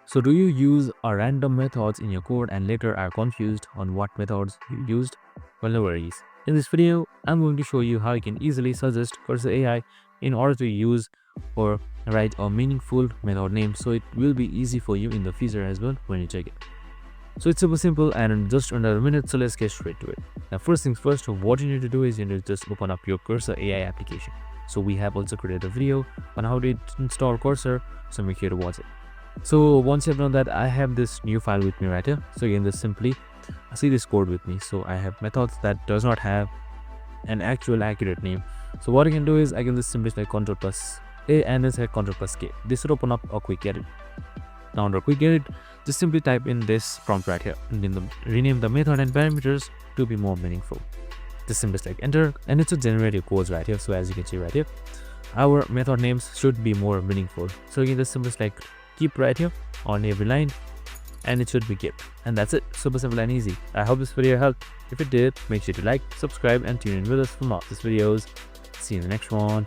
So do you use a random methods in your code and later are confused on what methods you used? Well, no worries. In this video, I'm going to show you how you can easily suggest Cursor AI in order to use or write a meaningful method name, so it will be easy for you in the future as well when you check it. So it's super simple and in just under a minute, so let's get straight to it. Now first things first, what you need to do is you need to just open up your Cursor AI application. So we have also created a video on how to install Cursor, so make sure to watch it. So once you've done that, I have this new file with me right here. So again, just simply see this code with me. So I have methods that does not have an actual accurate name. So what I can do is I can just simply select Ctrl plus A and then select Ctrl plus K. This will open up a quick edit. Now under quick edit, just simply type in this prompt right here and then rename the method and parameters to be more meaningful. Just simply select enter and it should generate your codes right here. So as you can see right here, our method names should be more meaningful. So you can just simply select keep right here on every line and it should be kept, and that's it. Super simple and easy. I hope this video helped. If it did, make sure to like, subscribe and tune in with us for more of these videos. See you in the next one.